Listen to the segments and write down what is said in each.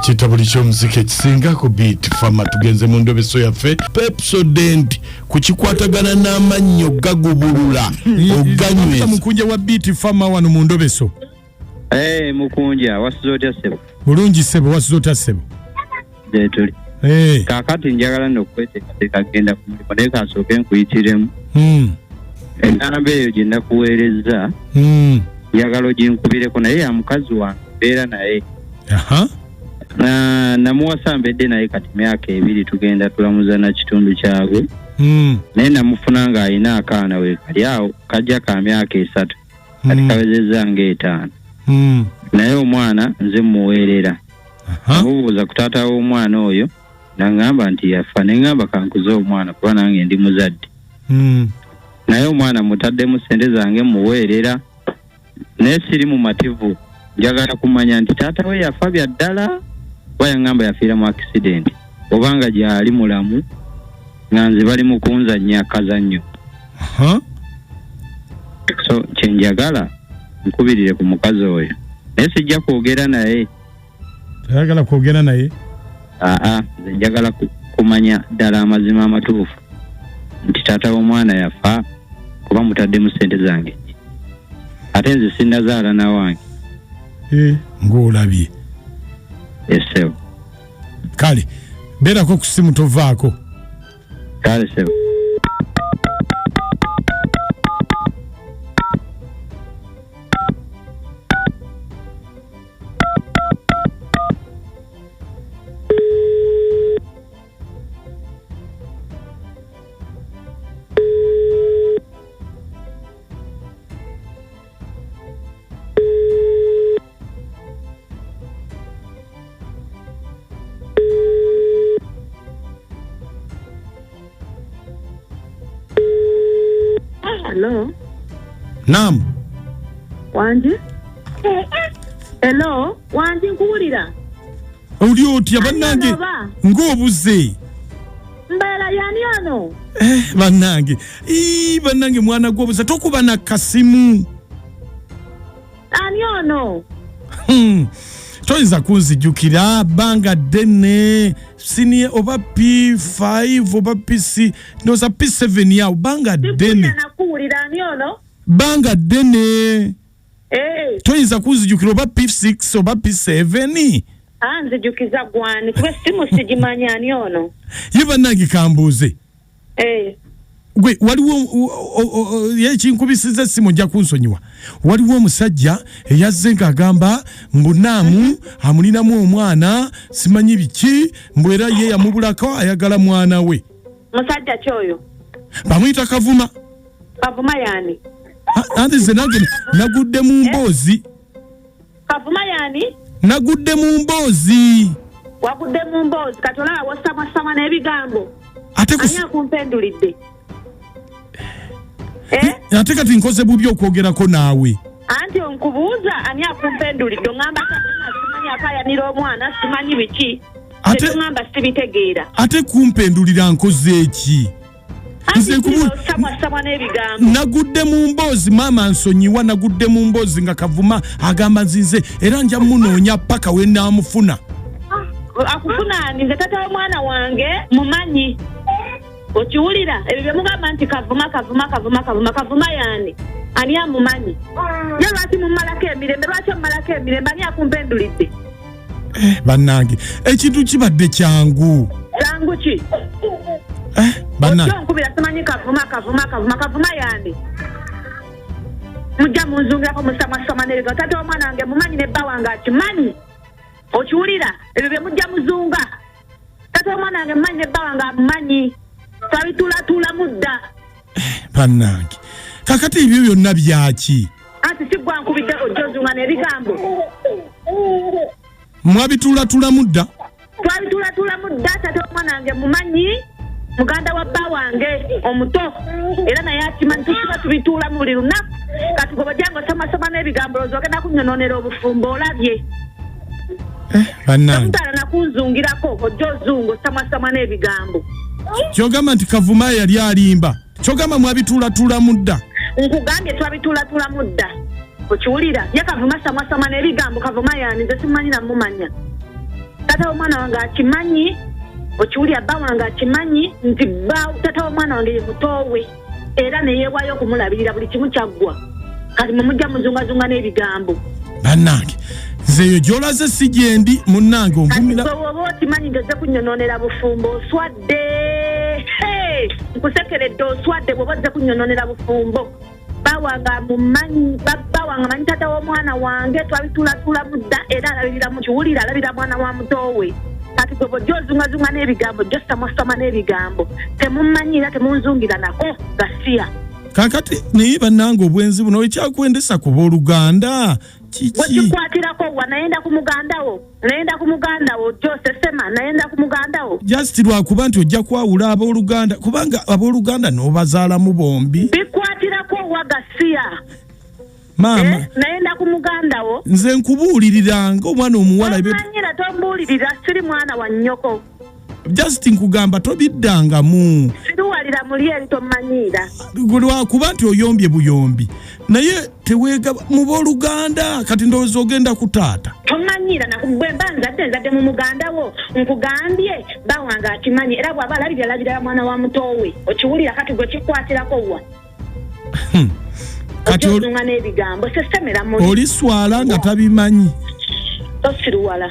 Kitabuli ky'omuziki ekisinga ku beat fama tugenze mu Endobeso yaffe Pepsodent kukikwatagana n'amannyo gagubulula oganyweza mukunja wa beat fama wano mu Endobeso. Mukunja wasizota sebo. Bulungi sebo wasizota sebo. Tuli. Kakati njagala n'okweteekateeka genda ku mulimo naye kasooke nkuyitiremu. Enamba eyo gye nakuweereza njagala oginkubireko naye ya mukazi wange mbeera naye. Namuwasa mbedde naye kati myaka 2 tugenda tulamuza na kitundu kyagwe. Naye namufuna nga alina akaana we kali awo kajja ka myaka 3 kati kawezezza nga 5. Naye omwana nze muweerera. Nabuuza ku taata w'omwana oyo nangamba nti yafa nengamba kankuze omwana kuba nange ndi muzadde. Naye omwana mutaddemu ssente zange muweerera naye siri mu mativu njagala kumanya nti taata we yafa bya ddala wayangamba yafiira mu accident obanga gyali mulamu nga nze bali mu kunzannya akazannyo. So kyenjagala nkubirire ku mukazi oyo naye sijja kwogera naye. Ayagala kwogera naye? Nze njagala kumanya ddala amazima amatuufu nti taata w'omwana yafa kuba mutaddemu ssente zange ate nze sinnazaala na wange. Ng'olabye. Sebo. Kale beerako ku ssimu tovaako. Kale sebo. Hello. Naam. Wange. Hello. Wange nkuwulira. Oli otya bannange ng'obuze. Mbeera yani ono? Bannange. Bannange mwana gw'obuze tokuba na kasimu. Ani ono? Toyinza kunzijjukira banga ddene senior oba P5 oba PC ndoza P7 yawo banga ddene. Nakuwulira ani ono? Banga ddene. Toyinza kunzijjukira oba P6 oba P7. Nzijukiza gwani kuba simu sigimanya ani ono? Ye bannange kambuuze. Gwe waliwo yekinkubisiza essimu ojja kunsonyiwa. Waliwo omusajja eyazze ng'agamba mbunaamu amulinamu omwana simanyi biki mbw era ye yamubulako ayagala mwana we. Musajja kyoyo? Bamuyita Kavuma. Kavuma yani? Anti nze nange nagudde mu mboozi. Kavuma yani? Nagudde mu mboozi. Wagudde mu mboozi kati olaba wasamwasama n'ebigambo. Ani akumpendulidde? Ate kati nkoze bubi okwogerako naawe. Anti onkubuuza ani akumpendulidde ngamba simanyi akayanira omwana simanyi biki ngamba sibitegeera. Ate kumpendulira nkoze eki? Nagudde mu mboozi maama nsonyiwa nagudde mu mboozi nga Kavuma agamba nzinze era nja munoonya paka we naamufuna. Akufuna nze taata w'omwana wange mumanyi. Okiwulira ebyo bye mugamba nti Kavuma yani ani amumanyi? Ye lwaki mumalako emirembe lwaki omumalako emirembe ani akumpendulidde? Bannange ekintu kibadde kyangu. Kyangu ki? Bannange nkubira simanyi Kavuma yani mujja munzungirako musamwasama n'ebigambo taata w'omwana wange mumanyi nebba wange akimanyi. Okiwulira ebyo bye mujja muzunga taata w'omwana wange mumanyi nebba wange amumanyi. Twabitulatula mudda. Bannange kakati ebyo byonna byaki? Anti sigwa nkubidde ojjozunga n'ebigambo. Mwabitulatula mudda? Twabitulatula mudda taata w'omwana wange mumanyi muganda wa bba wange omuto era naye akimanyi tusiba tubituula mu buli lunaku kati gwe bajjanga osamasama n'ebigambo loozi ogenda kunyonoonera obufumbo olabye. Bannange tokutala nakunzungirako ojja ozunga osamwasama n'ebigambo. Kyogamba nti Kavuma yali alimba. Kyogamba mwabitulatula mudda. Nkugambye twabitulatula mudda. Okiwulira? Ye Kavuma samwasama n'ebigambo Kavuma yani nze simanyi namumanya. tata w'omwana wange akimanyi okiwulira bba wange akimanyi nti bba tata w'omwana wange ye mutowe era ne yeewaayo okumulabirira buli kimu kyaggwa kati mumujja muzungazunga n'ebigambo bannange nze eyo gy'olaze si gyendi munnange onvumira oba okimanyi nti ozze kunnyonoonera bufumbo oswadde nkusekeredde oswadde bw'oba ozze kunnyonoonera bufumbo bawanga mumanyi babawanga manyi tata w'omwana wange twabitulatula mudda era alabirira mu kiwulira alabira mwana wa mutowe kati gwe bw'ojja ozungazunga n'ebigambo jjo samasama n'ebigambo temumanyira temunzungira nako gasiya kakati naye bannange obwenzi buno ekyakwendesa ku booluganda kiki wekikwatirako wa nayenda ku mugandawo gyosesema nayenda ku mugandawo just lwakuba nti ojja kwawula abooluganda kubanga abooluganda n'obazaalamu bombi bikwatirako wa gasiya maama nayenda ku mugandawo nze nkubuuliriranga omwana omuwala manyira tombuulirira siri mwana wa nnyoko just nkugamba tobiddangamu siruwalira muli eri tomanyira lwakuba nti oyombye buyombi naye teweegaba mu booluganda kati ndowooza ogenda ku taata tomanyira nakugwe mba nzadde mu mugandawo nkugambye bawanga akimanyi era bw'aba alabirira mwana wa mutowe okiwulira kati gwe kikwatirako wa kati ozunga n'ebigambo sesemera muli oliswala nga tabimanyi tosiruwala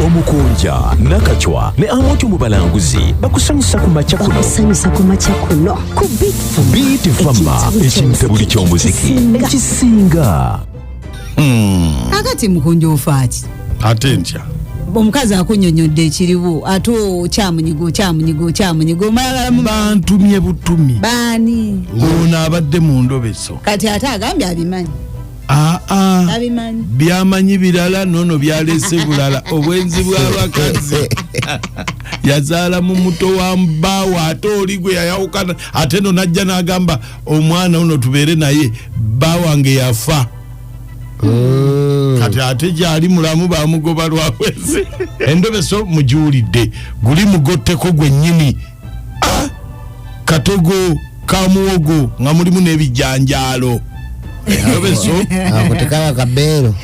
Omukunja, Nakachwa, ne Amoto mu balanguzi bakusanyusa ku macha kuno. Ku Beat Famba, ekintu buli ky'omuziki ekisinga. Akati mukunja ofaati. Atentya. Omukazi akunyonyodde ekiriwo ato kyamunyigo malala mu bantumye butumi. Bani. Ono abadde mu Endobeso. Kati ate agambye abimanyi. Abimanyi. Byamanyi birala nono byalese bulala obwenzi bw'abakazi. Yazaala mu muto wa mbawa ate oli gwe yayawukana ate no najja n'agamba omwana uno tubeere naye bba wange yafa. Kati ate gyali mulamu bamugoba lwawezi. Endobeso mugiwulidde guli mugotteko gwennyini. Katogo ka muwogo nga mulimu n'ebijanjaalo. Endobeso akutekaba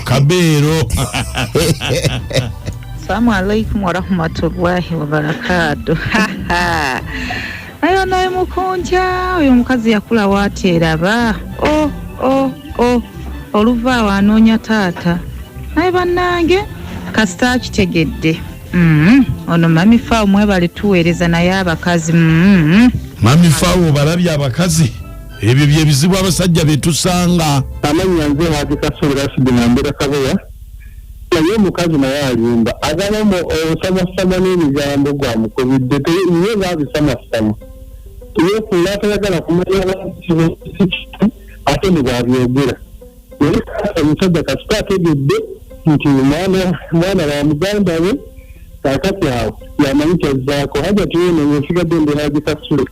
kabeero. Assalamu alaikum wa rahmatullahi wa barakatuh. Ayo naye mukunja oyo mukazi yakula wateraba. Oluva wanoonya taata. Naye bannange kasita kitegedde. Ono mami faawo mwebale tuweereza naye abakazi. Mami faawo balabye abakazi. Ebyo bye bizibu abasajja betusanga. Amanya nze hadi kasobola sidinambira kabeya. Naye omukazi naye alimba agalamu osamasama n'ebigambo gwa mukobidde niye baabisamasama tuyefuula atayagala kumanya ate ne bwabyogera naye omusajja kasita ategedde nti mwana wa muganda we kakati awo yamanyi kyazaako haja tuyene nsigadde ndi haji kasule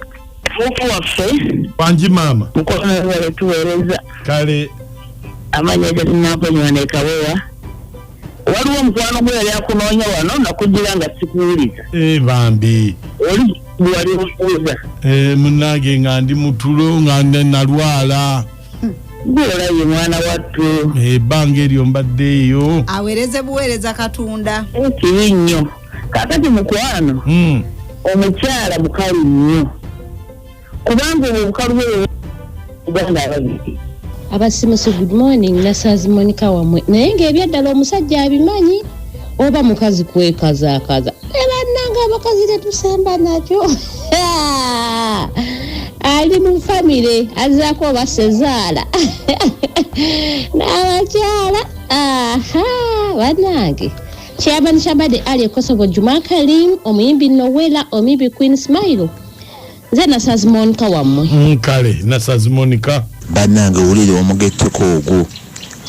mufu waffe Wange maama mukono wale tuweereza kale amanya gasinakonywa ne kabeya waliwo omukwano gwe yali akunoonya wano nakugira nga sikuwuliza bambi oli wali okuwuliza munnange nga ndi mutulo nga nalwala gwolabye mwana wattu ebbanga eryo mbaddeeyo aweereze buweereza Katonda kibi nnyo kakati mukwano omukyala mukalu nnyo kubanga obukalu bwe uganda ababiri abasimusi good morning nasazi Monica wamwe naye ng'ebyaddala omusajja abimanyi oba mukazi kwekazaakaza ebannanga abakazi tetusamba nakyo ali mu famire Azaako oba Sezaala n'abakyala bannange Chairman Shabade Ali Kosovo Juma Karim omuyimbi Nowela omuyimbi Queen Smile nze nasazi Monica wamwe kale nasazi Monica bannange owulire omugetteko ogwo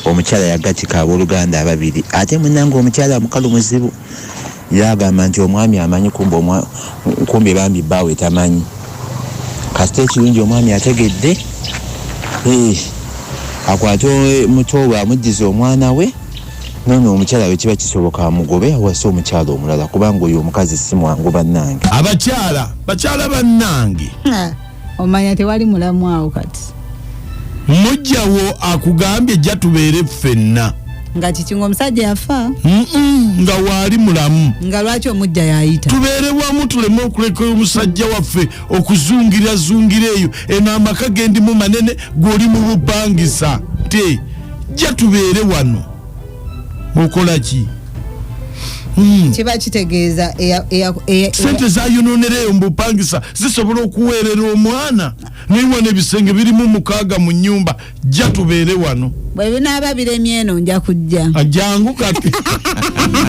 omukyala yagatika abooluganda ababiri ate munnange omukyala mukalu muzibu yagamba nti omwami amanyi kumbe bambi bbaawe tamanyi kasita ekirungi omwami ategedde akwate mutowe amuddiza omwana we nono omukyala we kiba kisoboka amugobe awase omukyala omulala kubanga oyo omukazi si mwangu bannange bakyala bannange omanya tewali mulamu awo kati mujjawo akugambye jja tubeere ffenna nga kikingo omusajja yafa nga wali mulamu nga lwaki omujja yayita tubeere wamu tuleme okuleka omusajja waffe okuzungira eyo eno amaka gendimu manene gwoli mu bupangisa te jja tubeere wano okola ki kiba kitegeeza sente zayononereyo mu bupangisa zisobola okuweerera omwana niwona ebisenge birimu 6 mu nnyumba jja tubeere wano bwe binaaba biremye eno nja kujja ajangu kati